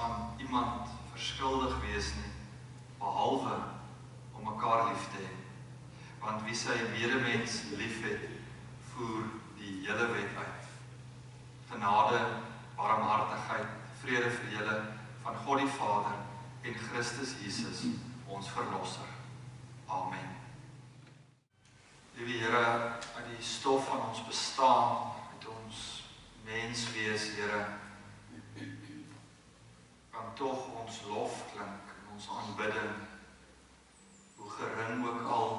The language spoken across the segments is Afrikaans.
aan iemand verskuldig wees nie, behalwe om mekaar lief te hê. Want wie sy medemens lief het, voer die hele wet uit. Genade, barmhartigheid, vrede vir julle van God die Vader en Christus Jesus, ons Verlosser. Amen. Liewe Here, uit die stof van ons bestaan, uit ons mens wees, Here, kan tog ons lof klink in ons aanbidding, hoe gering ook al.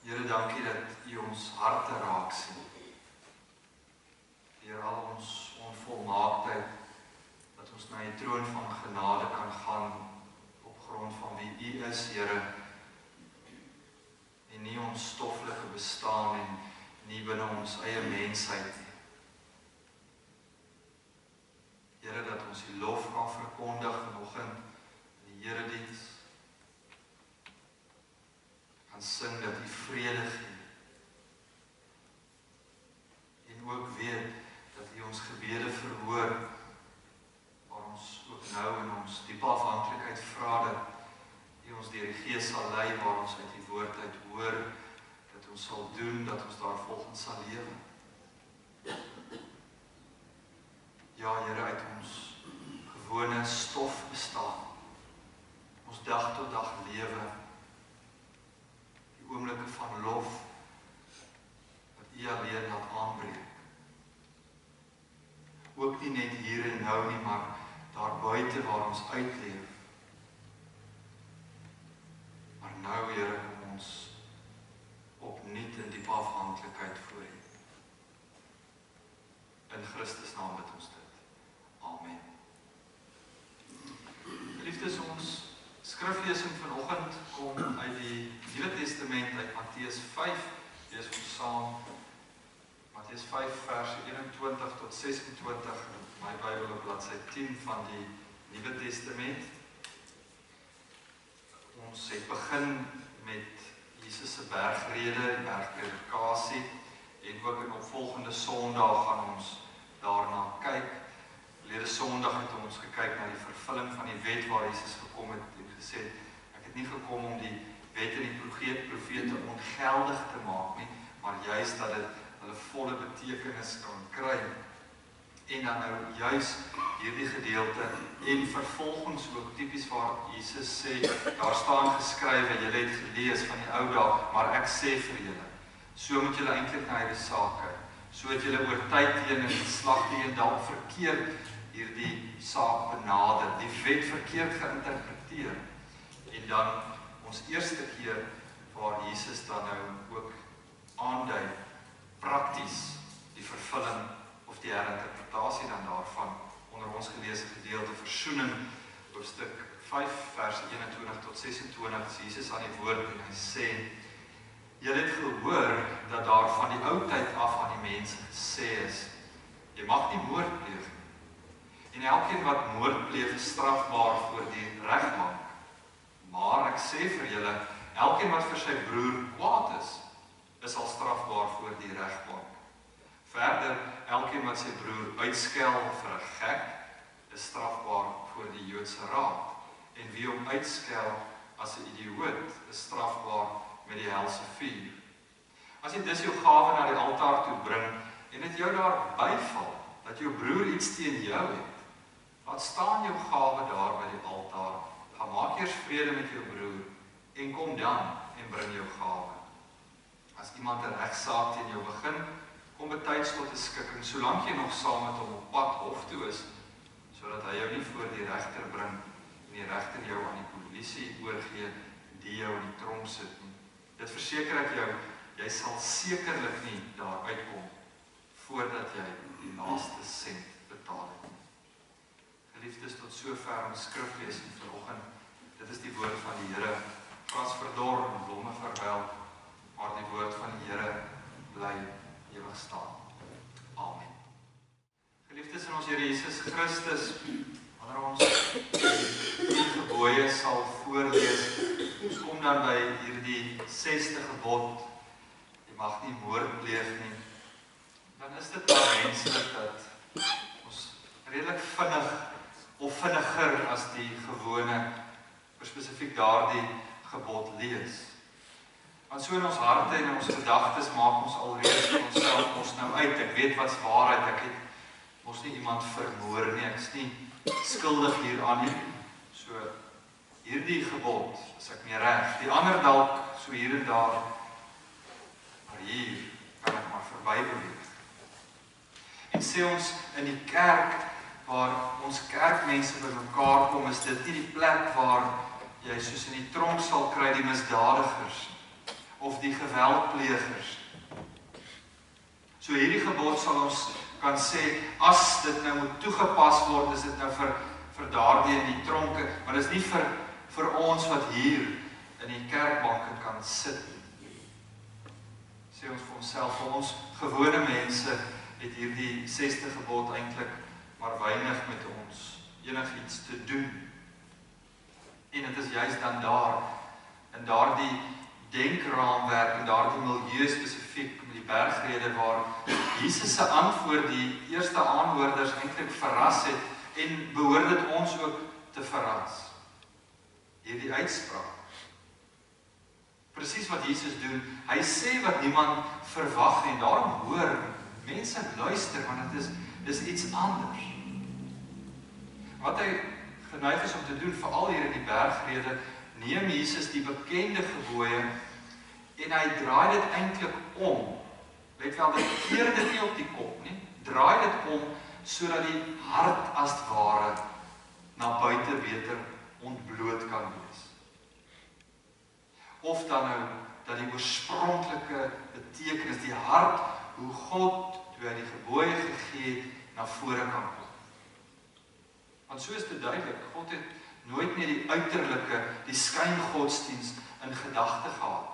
Here, dankie dat U ons harte raak sien. Deur al ons onvolmaaktheid, dat ons na die troon van genade kan gaan op grond van wie U is, Here, en nie ons stoffelike bestaan en nie binne ons eie mensheid nie. Here, dat ons die lof kan verkondig vanoggend in die Herediens, kan sing dat U vrede gee, en ook weet dat U ons gebede verhoor, waar ons ook nou in ons diepe afhanklikheid vra dat U ons deur die Gees sal lei, waar ons uit die woord uit hoor, dat ons sal doen, dat ons daarvolgens sal lewe. Ja, Here, uit ons gewone stof bestaan, ons dag tot dag lewe, die oomblikke van lof, wat U alleen laat aanbreek. Ook nie net hier en nou nie, maar daar buite waar ons uitleef. Maar nou, Here, kom ons opnuut in diepe afhanklikheid voor U. In Christus naam bid ons dit. Amen. Geliefdes, ons skriflesing vanoggend kom uit die Nuwe Testament, uit Matteus 5, lees ons saam. Matteus 5 vers 21 tot 26, in my Bybel op bladsy 10 van die Nuwe Testament. Ons het begin met Jesus se bergrede, die bergpredikasie, en ook in opvolgende Sondag gaan ons daarna kyk. Verlede Sondag het ons gekyk na die vervulling van die wet waar Jesus gekom het en gesê, ek het nie gekom om die wet en die profete ongeldig te maak nie, maar juist dat dit hulle volle betekenis kan kry. En dan nou juist hierdie gedeelte en vervolgens ook typies waar Jesus sê, daar staan geskrywe, julle het gelees van die ou dae, maar ek sê vir julle, so moet julle eintlik na hierdie saak kyk. So het julle oor tyd heen en geslag heen dalk verkeerd hierdie saak benader, die wet verkeerd geïnterpreteer. En dan ons eerste keer waar Jesus dan nou ook aandui, prakties die vervulling of die herinterpretasie dan daarvan onder ons geleesde gedeelte versoening, hoofstuk 5 vers 21 tot 26, is Jesus aan die woord en hy sê, julle het gehoor dat daar van die ou tyd af aan die mense gesê is, jy mag nie moord pleeg nie. En elkeen wat moord pleeg is strafbaar voor die regbank. Maar ek sê vir julle, elkeen wat vir sy broer kwaad is al strafbaar voor die regbank. Verder, elkeen wat sy broer uitskel vir 'n gek, is strafbaar voor die Joodse raad. En wie hom uitskel as 'n idioot, is strafbaar met die helse vuur. As jy dus jou gawe na die altaar toe bring, en dit jou daar byval, dat jou broer iets teen jou het, laat staan jou gawe daar by die altaar, gaan maak eers vrede met jou broer, en kom dan en bring jou gawe. As iemand 'n regsaak teen jou begin, kom betyds tot 'n skikking, solank jy nog saam met hom op pad hof toe is, sodat hy jou nie voor die regter bring, en die regter jou aan die polisie oorgee, die jou in die tronk sit nie. Dit verseker ek jou, jy sal sekerlik nie daar uitkom, voordat jy die laaste sent betaal het. Geliefdes, tot sover ons skriflesing vanoggend. Dit is die woord van die Here. Gras verdor en blomme verwelk, maar die woord van die Here bly ewig staan. Amen. Geliefdes in ons Here Jesus Christus, wanneer ons die gebooie sal voorlees, ons kom dan by hierdie 6de gebod, jy mag nie moord pleeg nie, dan is dit maar menslik dat ons redelik vinnig of vinniger as die gewone, spesifiek daardie gebod lees. Want so in ons harte en in ons gedagtes maak ons alreeds vir onsself ons nou uit. Ek weet wat's waarheid, ek het mos nie iemand vermoor nie, ek is nie skuldig hieraan nie. So, hierdie gebod, is ek nie reg. Die ander dalk, so hier en daar, maar hier kan ek maar verby beweeg. En sê ons in die kerk, waar ons kerkmense by mekaar kom, is dit nie die plek waar jy soos in die tronk sal kry die misdadigers, of die geweldplegers. So hierdie gebod sal ons kan sê, as dit nou moet toegepas word, is dit nou vir daardie in die tronke, maar dit is nie vir ons wat hier in die kerkbanke kan sit. Sê ons vir onsself, vir ons gewone mense, het hierdie 6de gebod eintlik maar weinig met ons enigiets te doen. En dit is juist dan daar, in daardie denkraamwerk, en daardie milieu spesifiek met die bergrede, waar Jesus se antwoord die eerste aanhoorders eintlik verras het, en behoort dit ons ook te verras. Hierdie uitspraak. Presies wat Jesus doen, hy sê wat niemand verwag nie, daarom hoor, mense luister, want dit is iets anders. Wat hy geneig is om te doen, veral hier in die bergrede, neem Jesus die bekende gebooie en hy draai dit eintlik om. Let wel, dit keer dit nie op die kop nie, draai dit om sodat die hart as het ware na buite beter ontbloot kan wees. Of dan nou dat die oorspronklike betekenis, die hart, hoe God toe hy die gebooie gegee het, na vore kan kom. Want so is dit duidelik, God het nooit meer die uiterlike, die skyngodsdienst in gedagte gehad.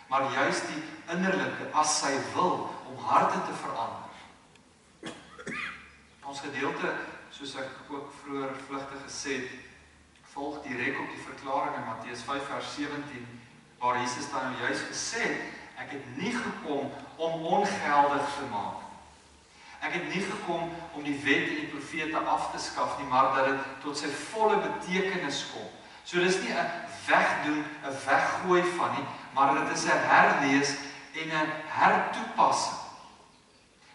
Maar juist die innerlike, as sy wil, om harte te verander. Ons gedeelte, soos ek ook vroeër vlugtig gesê het, volg direk op die verklaring in Matteus 5 vers 17, waar Jesus dan nou juist gesê het, ek het nie gekom om ongeldig te maak. Ek het nie gekom om die wet en die profete af te skaf nie, maar dat dit tot sy volle betekenis kom. So dit is nie 'n wegdoen, 'n weggooi van nie, maar dit is 'n herlees en 'n hertoepassing.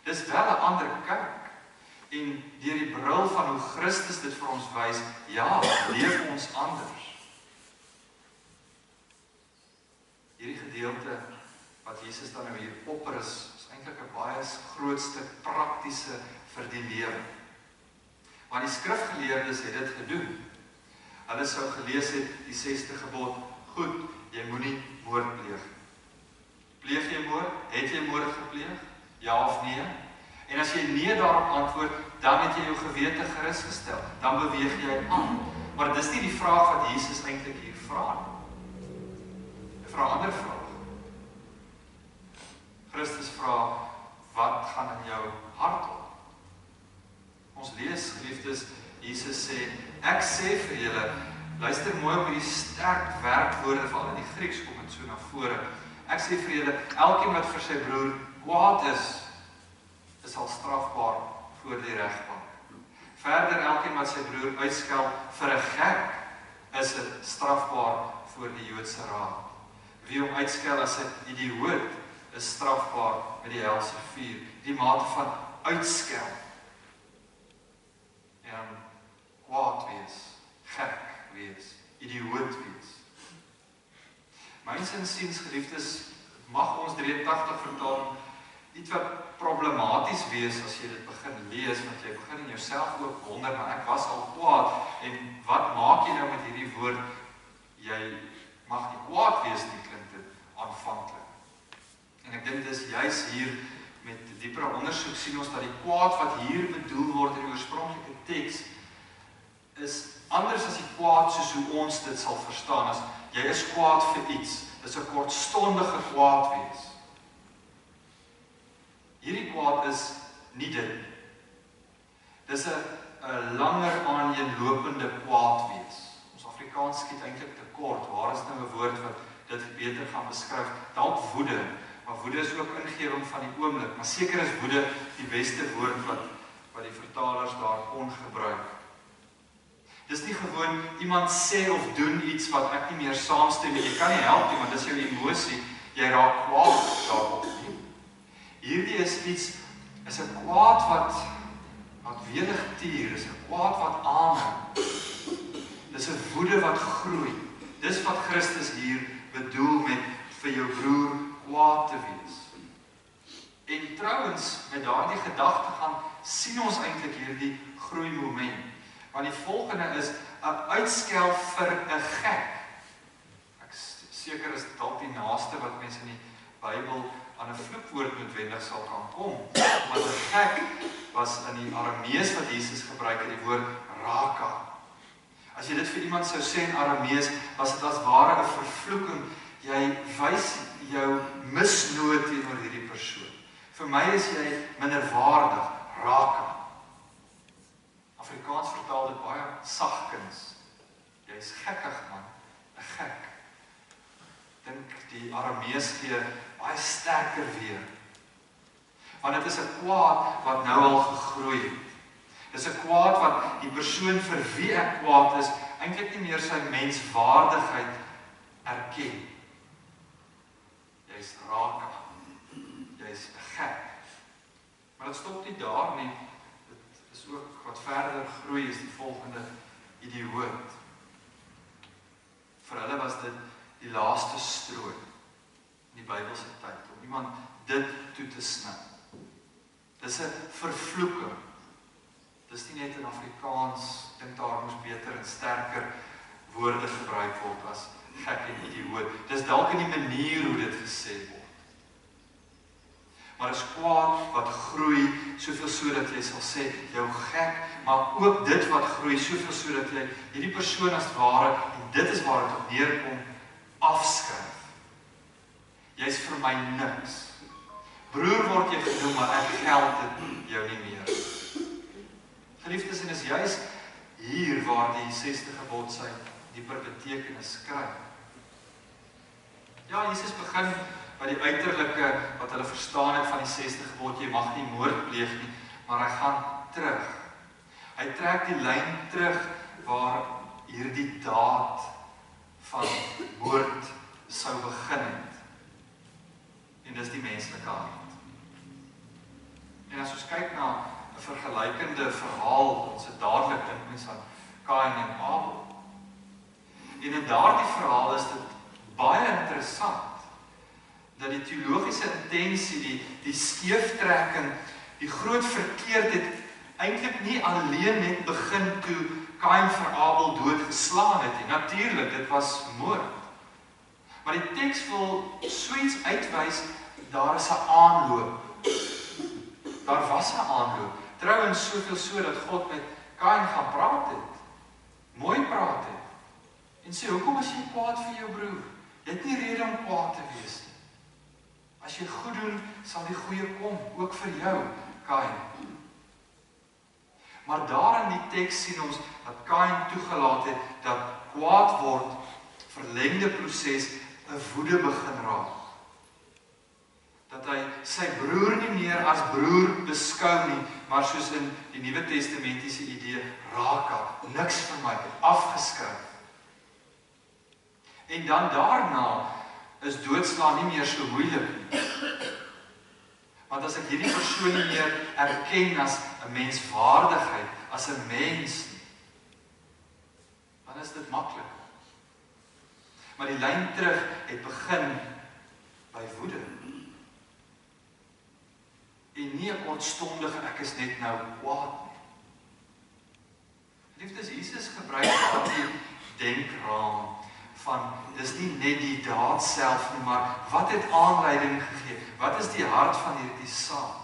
Dis wel 'n ander kyk. En deur die bril van hoe Christus dit vir ons wys, ja, leef ons anders. Hierdie gedeelte wat Jesus dan nou hier opper is eintlik 'n baie groot stuk praktiese vir die lewe. Want die skrifgeleerdes het dit gedoen. Hulle sou gelees het die 6de gebod, goed, jy moenie moord pleeg. Pleeg jy moord? Het jy moord gepleeg? Ja of nee? En as jy nee daarop antwoord, dan het jy jou gewete gerus gestel. Dan beweeg jy aan. Maar dis nie die vraag wat Jesus eintlik hier vra nie. Hy vra 'n ander vraag. Christus vra, wat gaan in jou hart op? Ons lees, geliefdes, Jesus sê, ek sê vir julle, luister mooi op die sterk werkwoorde, veral in die Grieks kom dit so na vore. Ek sê vir julle, elkeen wat vir sy broer kwaad is al strafbaar voor die regbank. Verder, elkeen wat sy broer uitskel vir 'n gek, is dit strafbaar voor die Joodse raad. Wie hom uitskel as 'n idioot, is strafbaar met die helse vuur. Die mate van uitskel. En kwaad wees, gek wees, idioot wees. Myns insiens, geliefdes, mag ons 83 vertaling iets wat problematies wees as jy dit begin lees, want jy begin in jouself ook wonder, maar ek was al kwaad, en wat maak jy nou met hierdie woord, jy mag nie kwaad wees nie, klink dit aanvanklik. En ek dink dis juist hier, met diepere ondersoek sien ons dat die kwaad wat hier bedoel word in die oorspronklike teks, is anders as die kwaad soos hoe ons dit sal verstaan, as jy is kwaad vir iets, dis 'n kortstondige kwaad wees. Hierdie kwaad is nie dit nie. Dis 'n langer aaneenlopende kwaad wees. Ons Afrikaans skiet eintlik te kort. Waar is nou 'n woord wat dit beter gaan beskryf? Dalk woede, maar woede is ook ingewing van die oomblik. Maar seker is woede die beste woord wat die vertalers daar kon gebruik. Dis nie gewoon iemand sê of doen iets wat ek nie meer saamstem nie. Jy kan nie help nie, want dis jou emosie. Jy raak kwaad daarop nie. Hierdie is 'n kwaad wat welig tier, is 'n kwaad wat aanhou. Dis 'n woede wat groei. Dis wat Christus hier bedoel met vir jou broer kwaad te wees. En trouwens, met daardie gedagte gaan sien ons eintlik hierdie groeimoment. Want die volgende is 'n uitskel vir 'n gek. Ek seker is dalk die naaste wat mense in die Bybel aan 'n vloekwoord noodwendig sal kan kom. Want 'n gek was in die Aramees wat Jesus gebruik het, die woord raka. As jy dit vir iemand sou sê in Aramees, was dit as ware 'n vervloeking. Jy wys jou misnoot teenoor hierdie persoon. Vir my is jy minderwaardig, raka. Afrikaans vertaal dit baie sagkens. Jy is gekkig man, 'n gek. Dink die Aramees gee baie sterker weer. Want dit is 'n kwaad wat nou al gegroei het. Dis 'n kwaad wat die persoon vir wie ek kwaad is, eintlik nie meer sy menswaardigheid erken. Jy's raka. Jy's 'n gek. Maar dit stop nie daar nie. Dit is ook wat verder groei is die volgende idioot. Vir hulle was dit die laaste strooi in die Bybelse tyd, om iemand dit toe te sny. Dis 'n vervloeking. Dis nie net in Afrikaans, ek dink daar moes beter en sterker woorde gebruik word as gek en idioot. Dis dalk in die manier hoe dit gesê word. Maar is kwaad wat groei, soveel so dat jy sal sê, jou gek, maar ook dit wat groei, soveel so dat jy hierdie persoon as ware, en dit is waar dit op neerkom, afskryf. Jy's vir my niks. Broer word jy genoem, maar ek geld dit jou nie meer. Geliefdes, en is juis hier waar die 6de gebod sy dieper betekenis kry. Ja, Jesus begin by die uiterlike wat hulle verstaan het van die 6de gebod, jy mag nie moord pleeg nie, maar hy gaan terug. Hy trek die lyn terug waar hierdie daad van moord sou begin het. En dis die menslike hart. En as ons kyk na 'n vergelykende verhaal, ons het dadelik dink mens aan Kain en Abel. En in daardie verhaal is dit baie interessant dat die teologiese intensie, die skeeftrekking, die groot verkeerdheid eintlik nie alleen net begin toe Kain vir Abel doodgeslaan het. En natuurlik, dit was moord. Maar die teks wil so iets uitwys, daar is 'n aanloop. Daar was 'n aanloop. Trouwens soveel so dat God met Kain gaan praat het. Mooi praat het. En sê, hoekom is jy kwaad vir jou broer? Jy het nie rede om kwaad te wees nie. As jy goed doen, sal die goeie kom, ook vir jou, Kain. Maar daar in die teks sien ons dat Kain toegelaat het dat kwaad word, verlengde proses, 'n woede begin raak. Dat hy sy broer nie meer as broer beskou nie, maar soos in die Nuwe Testamentiese idee, raka, niks vir my, afgeskryf. En dan daarna is doodslaan nie meer so moeilik nie. Want as ek hierdie persoon nie meer erken as 'n menswaardigheid, as 'n mens nie, dan is dit maklik. Maar die lyn terug het begin by woede. En nie 'n kortstondige ek is net nou kwaad nie. Liefdes, Jesus gebruik daardie denkraam van, dis nie net die daad self nie, maar wat het aanleiding gegee? Wat is die hart van hierdie saak?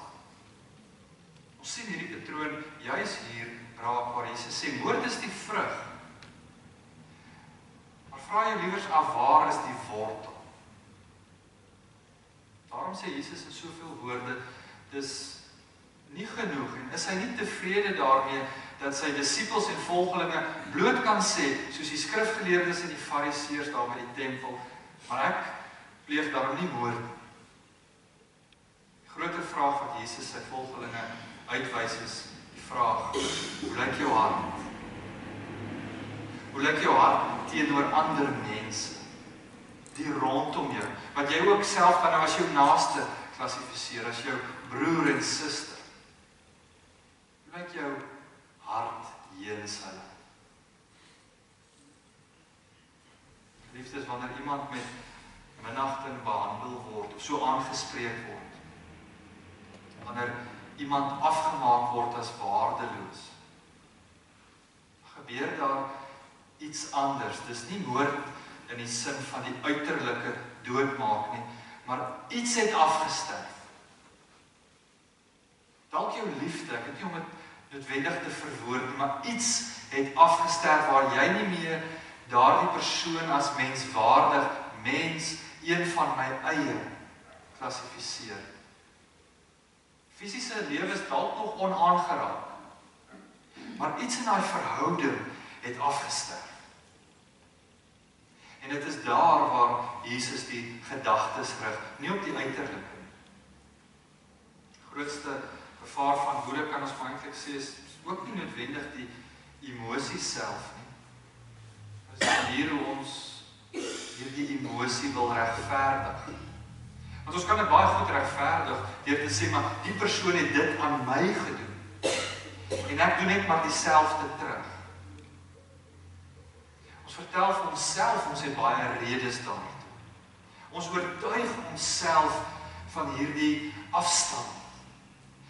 Ons sien hierdie patroon juis hier raak waar Jesus sê, moord is die vrug. Maar vra jou liewers af, waar is die wortel? Daarom sê Jesus in soveel woorde, dis nie genoeg, en is hy nie tevrede daarmee, dat sy disippels en volgelinge bloot kan sê, soos die skrifgeleerdes en die fariseërs daar by die tempel, maar ek pleeg daarom nie moord. Die groter vraag wat Jesus sy volgelinge uitwys is, die vraag, hoe lyk jou hart? Hoe lyk jou hart teenoor ander mense? Die rondom jou, wat jy ook self dan nou as jou naaste klassifiseer, as jou broer en suster. Hoe lyk jou hart jeens hulle? Liefdes, wanneer iemand met minagting behandel word, of so aangespreek word, wanneer iemand afgemaak word as waardeloos, gebeur daar iets anders. Dis nie moord in die sin van die uiterlike doodmaak nie, maar iets het afgesterf. Dalk jou liefde, ek het nie om dit noodwendig te verwoord, maar iets het afgesterf waar jy nie meer daardie persoon as menswaardig, een van my eie klassifiseer. Fisiese lewe is dalk nog onaangeraak, maar iets in daai verhouding het afgesterf. En dit is daar waar Jesus die gedagtes rig, nie op die uiterlike. Grootste gevaar van woede kan ons eintlik sê, is ook nie noodwendig die emosie self nie. Dit is hier hoe ons hierdie emosie wil regverdig. Want ons kan dit baie goed regverdig deur te sê, maar die persoon het dit aan my gedoen. En ek doen net maar dieselfde terug. Ons vertel vir onsself, ons het baie redes daartoe. Ons oortuig onsself van hierdie afstand,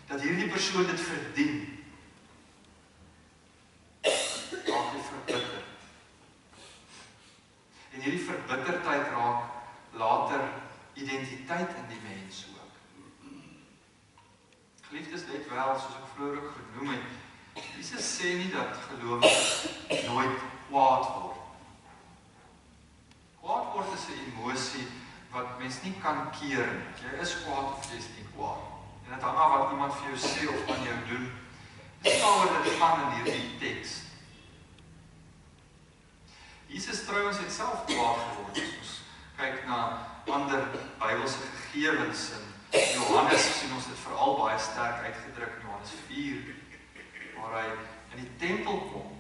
dat hierdie persoon dit verdien. Raak jy verbitterd. En hierdie verbitterdheid raak later identiteit in die mens ook. Geliefdes, let wel, soos ek vroeër ook genoem het, Jesus sê nie dat gelowiges nooit kwaad word. Kwaad word is 'n emosie wat mens nie kan keer nie. Jy is kwaad of jy is nie kwaad. En dit hang af wat iemand vir jou sê of aan jou doen. Dis nie waaroor dit gaan in hierdie teks. Jesus trouwens het self kwaad geword. Ons kyk na ander Bybelse gegevens in Johannes, sien ons dit veral baie sterk uitgedruk in Johannes 4, waar hy in die tempel kom.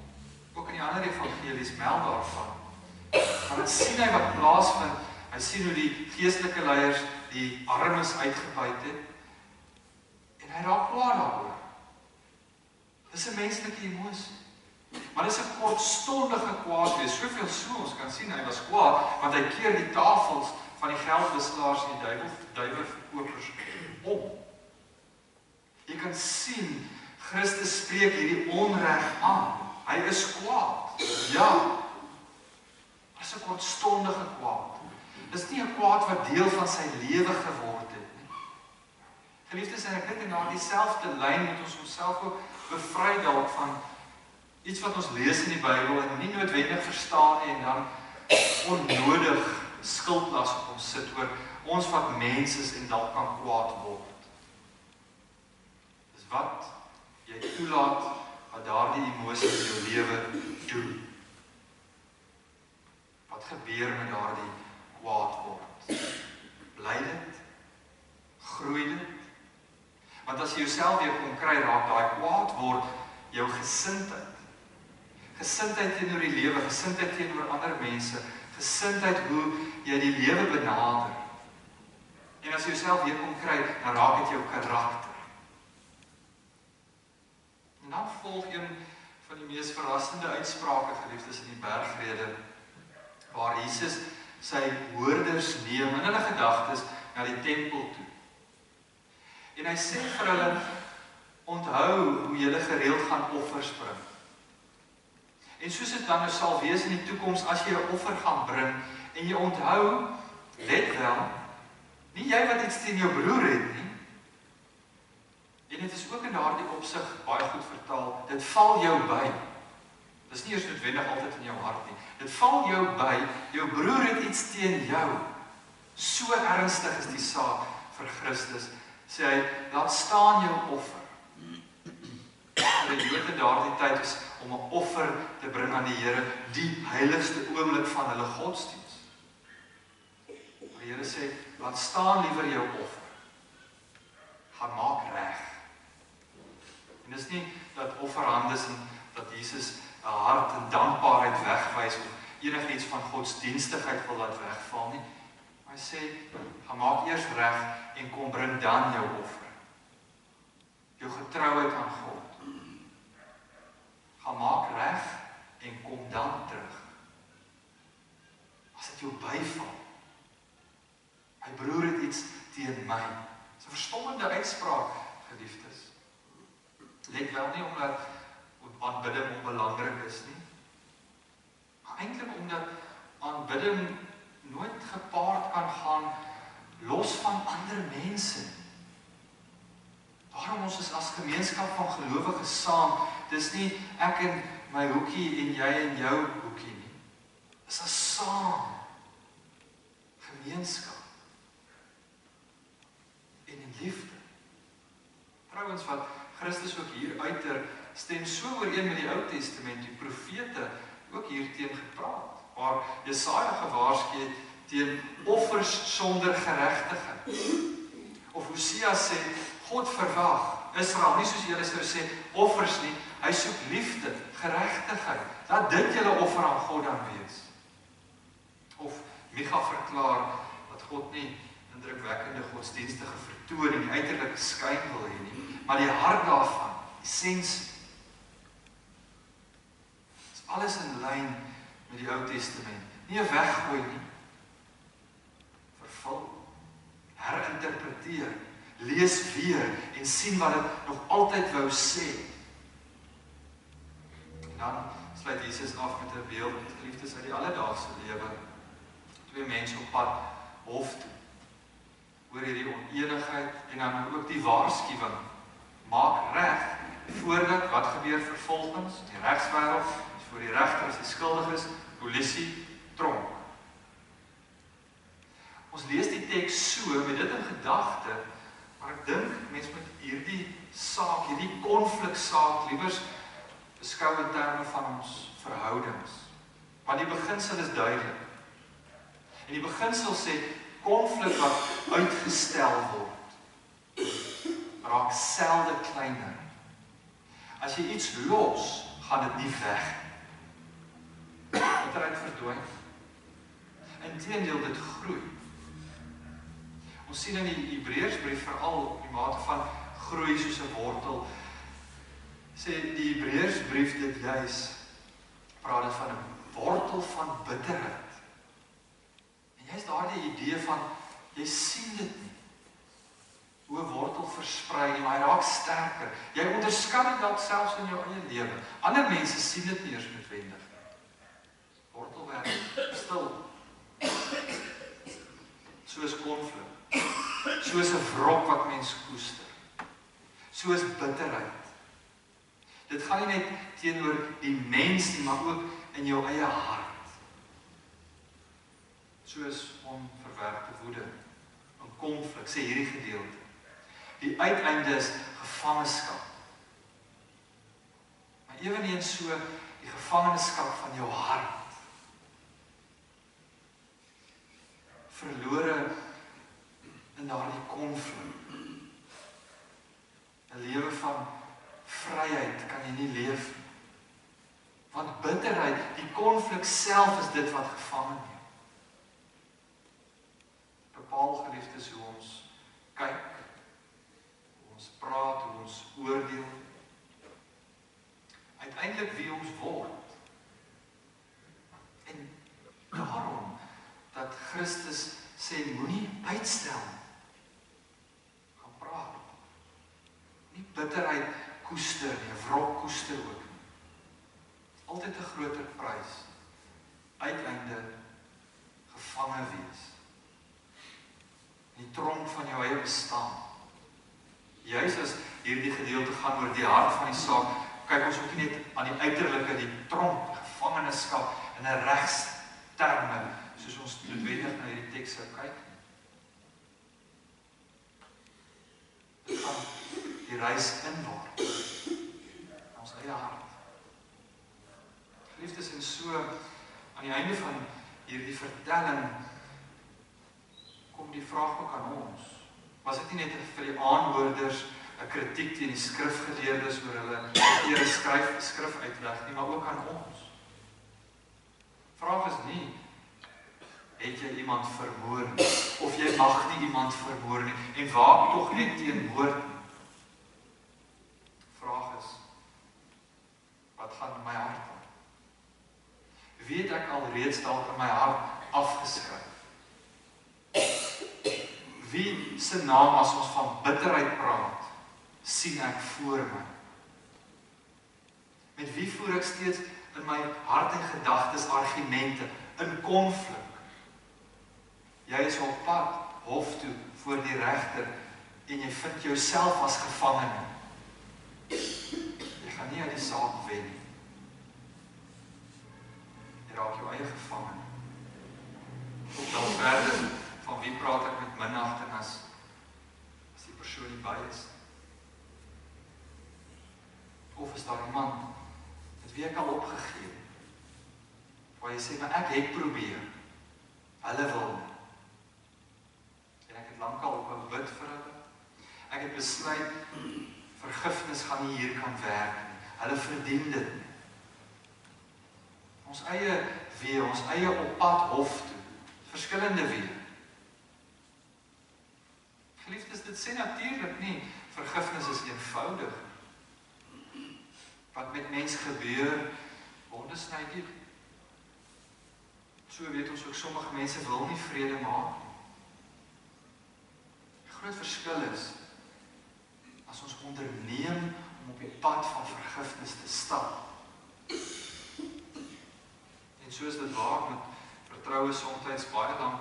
Ook in die ander evangelies meld daarvan. Maar dan sien hy wat plaasvind. Hy sien hoe die geestelike leiers die armes uitgebuit het. En hy raak kwaad daaroor. Dis 'n menslike emosie. Maar dis 'n kortstondige kwaad wees. Soveel so ons kan sien hy was kwaad, want hy keer die tafels van die geldwisselaars en die duiwelverkopers om. Jy kan sien Christus spreek hierdie onreg aan. Hy is kwaad. Ja. Dis 'n kortstondige kwaad. Dis nie 'n kwaad wat deel van sy lewe geword het nie. Geliefdes, en ek dink in daardie selfde lyn moet ons onsself ook bevry dalk van iets wat ons lees in die Bybel en nie noodwendig verstaan nie en dan onnodig skuldlas op ons sit oor ons wat mens is en dalk kan kwaad word. Dis wat jy toelaat wat daardie emosie in jou lewe doen. Wat gebeur met daardie kwaad word? Bly dit? Groei dit? Want as jy jouself weer kon kry, raak daai kwaad word jou gesindheid. Gesindheid teenoor die lewe, gesindheid teenoor ander mense, gesindheid hoe jy die lewe benader. En as jy jouself weer kon kry, dan raak dit jou karakter. En dan volg een van die mees verrassende uitsprake, geliefdes, in die bergrede, waar Jesus sy hoorders neem in hulle gedagtes na die tempel toe. En hy sê vir hulle, onthou hoe julle gereeld gaan offers bring. En soos dit dan nou sal wees in die toekoms, as jy 'n offer gaan bring, en jy onthou, let wel, nie jy wat iets teen jou broer het nie, en dit is ook in daardie opsig baie goed vertaal, dit val jou by. Dis nie eers noodwendig altyd in jou hart nie. Dit val jou by, jou broer het iets teen jou. So ernstig is die saak vir Christus. Sê hy, laat staan jou offer. Vir die Jode in daardie tyd is om 'n offer te bring aan die Here, die heiligste oomblik van hulle godsdiens. Die Here sê, laat staan liewer jou offer. Gaan maak reg. En dis nie dat offerhandes en dat Jesus hart en dankbaarheid wegwys of enigiets van godsdienstigheid wil laat wegval nie. Maar hy sê, gaan maak eers reg en kom bring dan jou offer. Jou getrouheid aan God. Gaan maak reg en kom dan terug. As dit jou byval, my broer het iets teen my. Dit is 'n verstommende uitspraak, geliefdes. Let wel nie omdat aanbidding onbelangrik is nie, maar eintlik omdat aanbidding nooit gepaard kan gaan los van ander mense. Daarom ons is as gemeenskap van gelowiges saam. Dis nie ek in my hoekie en jy in jou hoekie nie. Dis 'n saam gemeenskap en in liefde. Trouwens wat Christus ook hier uiter stem so ooreen met die Ou Testament, die profete ook hier teen gepraat, waar Jesaja gewaarsku het teen offers sonder geregtigheid. Of Hosea sê, God verwag Israel, nie soos julle sou sê, offers nie, hy soek liefde, geregtigheid, dat dit julle offer aan God dan wees. Of Micha verklaar, dat God nie indrukwekkende godsdienstige vertoning, die uiterlike skyn wil hê nie, maar die hart daarvan, essensie. Is alles in lyn met die Ou Testament. Nie 'n weggooi nie. Vervul, herinterpreteer, lees weer en sien wat dit nog altyd wou sê. En dan sluit Jesus af met 'n beeld, geliefdes, uit die alledaagse lewe. Twee mense op pad hof toe, oor hierdie oneenigheid en dan ook die waarskuwing. Maak reg, voordat wat gebeur vervolgens, die regswêreld, voor die regter as hy skuldig is, polisie, tronk. Ons lees die teks so, met dit in gedagte, maar ek dink, mense moet hierdie saak, hierdie konfliksaak, liewers beskou in terme van ons verhoudings. Want die beginsel is duidelik. En die beginsel sê, konflik wat uitgestel word, raak selde kleiner. As jy iets los, gaan dit nie weg. Bitterheid verdwyn. Inteendeel, dit groei. Ons sien in die Hebreërsbrief veral die mate van groei soos 'n wortel. Sê die Hebreërsbrief dit juis, praat dit van 'n wortel van bitterheid. En jy's daardie idee van, jy sien dit nie. Hoe 'n wortel versprei, maar hy raak sterker. Jy onderskat dit dalk selfs in jou eie lewe. Ander mense sien dit nie eers noodwendig. Wortel werk stil. Soos konflik. Soos 'n wrok wat mens koester. Soos bitterheid. Dit gaan nie net teenoor die mens nie, maar ook in jou eie hart. Soos onverwerkte woede, 'n konflik, sê hierdie gedeelte. Die uiteinde is gevangenskap. Maar eweneens so die gevangenskap van jou hart. Verlore in daardie konflik. 'n Lewe van vryheid kan jy nie leef nie. Want bitterheid, die konflik self is dit wat gevangen neem. Bepaal, geliefdes, hoe ons kyk, hoe ons praat, hoe ons oordeel. Uiteindelik wie ons word. En daarom dat Christus sê, moenie uitstel. Gaan praat. Nie bitterheid koester nie, wrok koester ook nie. Altyd 'n groter prys. Uiteinde gevange wees. In die tronk van jou eie bestaan. Juis as hierdie gedeelte gaan oor die hart van die saak, kyk ons ook nie net aan die uiterlike, die tronk, gevangenskap in 'n regsterme, soos ons noodwendig na hierdie teks sou kyk. Dit gaan die reis inwaarts, in ons eie hart. Geliefdes, en so, aan die einde van hierdie vertelling, kom die vraag ook aan ons. Was dit nie net vir die aanhoorders 'n kritiek teen die skrifgeleerdes oor hulle verkeerde skrif uitleg nie, maar ook aan ons. Vraag is nie, het jy iemand vermoor nie, of jy mag nie iemand vermoor nie, en waak tog net teen moord nie. Vraag is, wat gaan in my hart aan? Wie het ek al reeds dalk in my hart afgeskryf? Wie se naam as ons van bitterheid praat, sien ek voor my? Met wie voer ek steeds in my hart en gedagtes argumente, in konflik? Jy is op pad hof toe voor die regter en jy vind jouself as gevangene. Jy gaan nie uit die saak wen nie. Jy raak jou eie gevangene. Of dan verder, van wie praat ek met minagting as die persoon nie by is? Of is daar iemand met wie ek al opgegee, waar jy sê, maar ek het probeer, hulle wil nie. En ek het lankal op bid vir hulle. Ek het besluit, vergifnis gaan nie hier kan werk nie. Hulle verdien dit nie. Ons eie weer, ons eie op pad hof toe, verskillende weer. Geliefdes, dit sê natuurlik nie, vergifnis is eenvoudig. Wat met mens gebeur, wonde sny diep. So weet ons ook, sommige mense wil nie vrede maak nie. Die groot verskil is, as ons onderneem om op die pad van vergifnis te stap. En so is dit waar met vertroue soms baie lang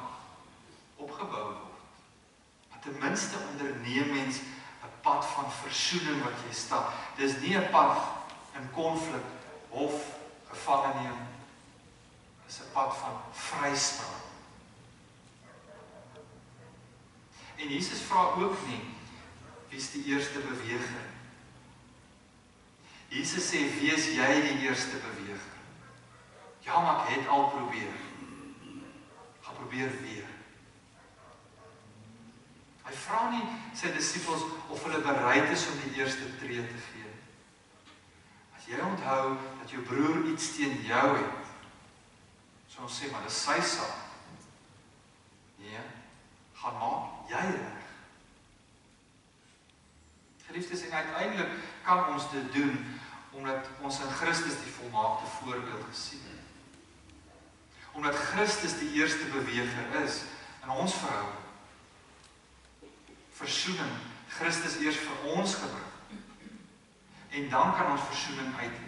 opgebou word. Maar ten minste onderneem mens 'n pad van versoening wat jy stap. Dis nie 'n pad in konflik of gevange neem. Dis 'n pad van vryspraak. En Jesus vra ook nie, wie is die eerste beweger? Jesus sê, wie is jy die eerste beweger? Ja, maar ek het al probeer. Ga probeer weer. Hy vra nie sy disippels of hulle bereid is om die eerste tree te gee. As jy onthou dat jou broer iets teen jou het, so ons sê, maar dis sy saak. Nee, gaan maak jy reg. Geliefdes, en uiteindelik kan ons dit doen, omdat ons in Christus die volmaakte voorbeeld gesien het. Omdat Christus die eerste beweger is in ons verhouding. Versoening, Christus eers vir ons gebring. En dan kan ons versoening uitleef.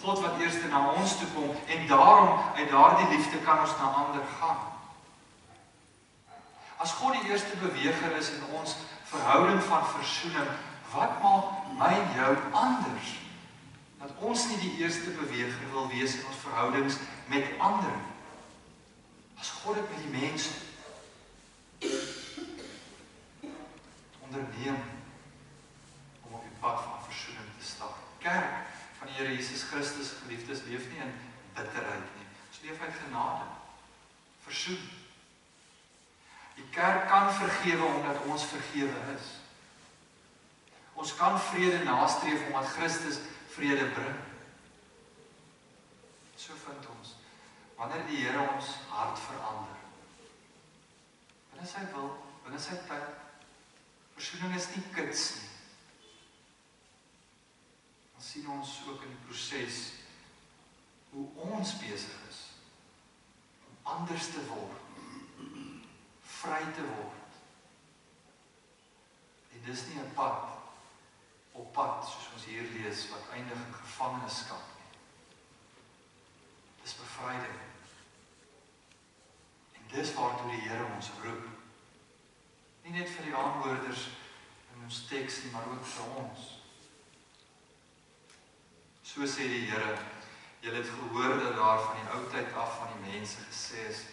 God wat eers na ons toe kom, en daarom, uit daardie liefde kan ons na ander gaan. As God die eerste beweger is in ons verhouding van versoening, wat maak my en jou anders? Dat ons nie die eerste beweger wil wees in ons verhoudings met ander. As God dit met die mens onderneem om op die pad van versoening te stap. Kerk van die Here Jesus Christus, geliefdes, leef nie in bitterheid nie. Ons leef uit genade. Versoen. Die kerk kan vergewe omdat ons vergewe is. Ons kan vrede nastreef omdat Christus vrede bring. So vind ons, wanneer die Here ons hart verander. Binne sy wil, binne sy tyd, versoening is nie kits nie. Dan sien ons ook in die proses, hoe ons besig is, om anders te word, vry te word. En dis nie 'n pad, op pad, soos ons hier lees, wat eindig in gevangenskap nie. Dis bevryding. En dis waartoe die Here ons roep. Nie net vir die aanhoorders in ons teks nie, maar ook vir ons. So sê die Here, julle het gehoor dat daar van die ou tyd af van die mense gesê is,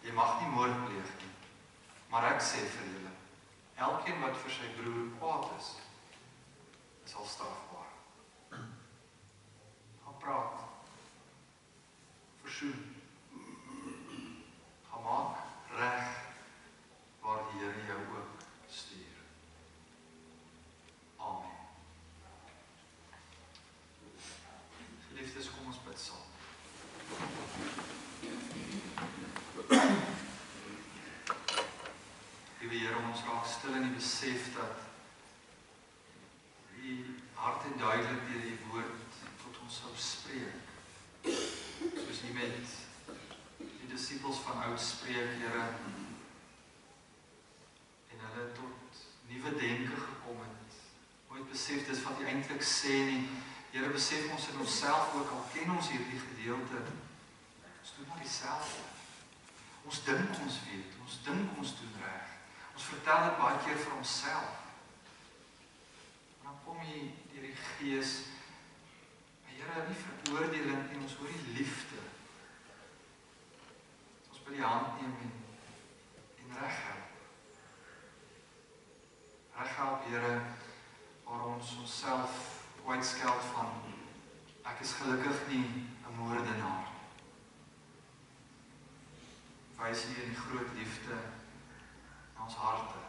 jy mag nie moord pleeg nie. Maar ek sê vir julle, elkeen wat vir sy broer kwaad is al strafbaar. Gaan praat. Versoen. Gaan maak reg waar die Here jou ook stuur. Liewe Here, ons raak stil in die besef dat U hart en duidelik deur die woord tot ons sou spreek. Soos U met die disippels van oud spreek, Here, en hulle tot nuwe denke gekom het. Nooit besef dis wat U eintlik sê nie. Here, besef ons in onsself ook, al ken ons hierdie gedeelte, ons doen maar dieselfde. Ons dink ons weet, ons dink ons doen reg. Ons vertel dit baie keer vir onsself. En dan kom jy deur die Gees, maar Here, nie veroordeling nie, ons hoor die liefde. Ons by die hand neem en reghelp. Reghelp, Here, waar ons onsself kwytskeld van, ek is gelukkig nie 'n moordenaar. Wys hier in die groot liefde na ons harte.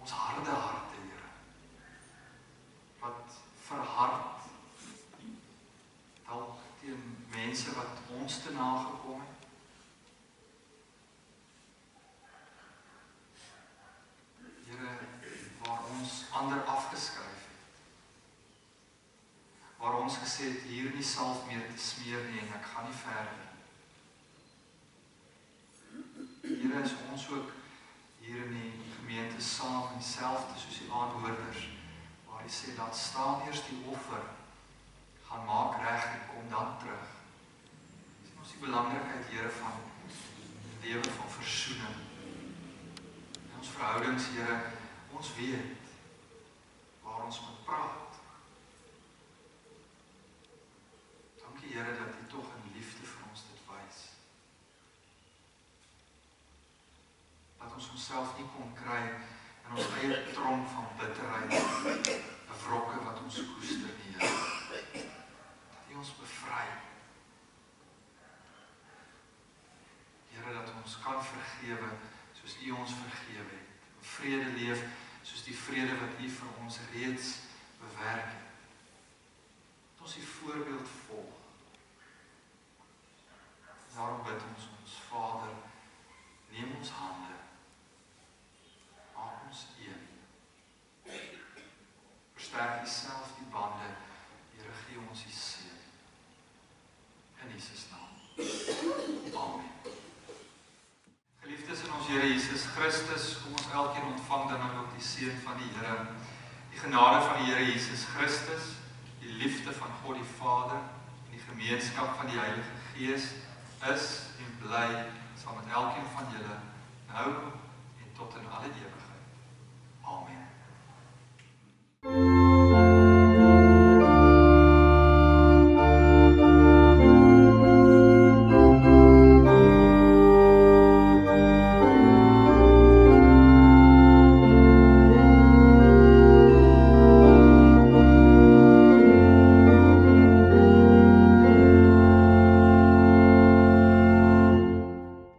Ons harde harte, Here, wat verhard, dalk teen mense wat ons te nagekom het. Here, waar ons ander afgeskryf het. Waar ons gesê het, hier nie salf meer te smeer nie en ek gaan nie verder. Here, is ons ook hier in die gemeente saam en dieselfde soos die aanhoorders, waar hy sê, laat staan eers die offer, gaan maak reg en kom dan terug. Dis ons die belangrikheid, Here, van die lewe van versoening. In ons verhoudings, Here, ons weet waar ons moet praat. Dankie, Here, dat U tog in liefde vir ons dit wys. Dat ons onsself nie kon kry in ons eie tronk van bitterheid, 'n wrokke wat ons koester nie, Here. Dat U ons bevry. Here, dat ons kan vergewe soos U ons vergewe het. Vrede leef soos die vrede wat U vir ons reeds bewerk het. Dat ons die voorbeeld volg. Daarom bid ons Vader, neem ons hande, maak ons een. Versterk U self die bande, Here, gee ons die seën. In Jesus naam. Amen. Geliefdes in ons Here Jesus Christus, kom ons elkeen ontvang dan ook die seën van die Here. Die genade van die Here Jesus Christus, die liefde van God die Vader en die gemeenskap van die Heilige Gees is en bly saam met elkeen van julle nou en tot in alle ewigheid. Amen.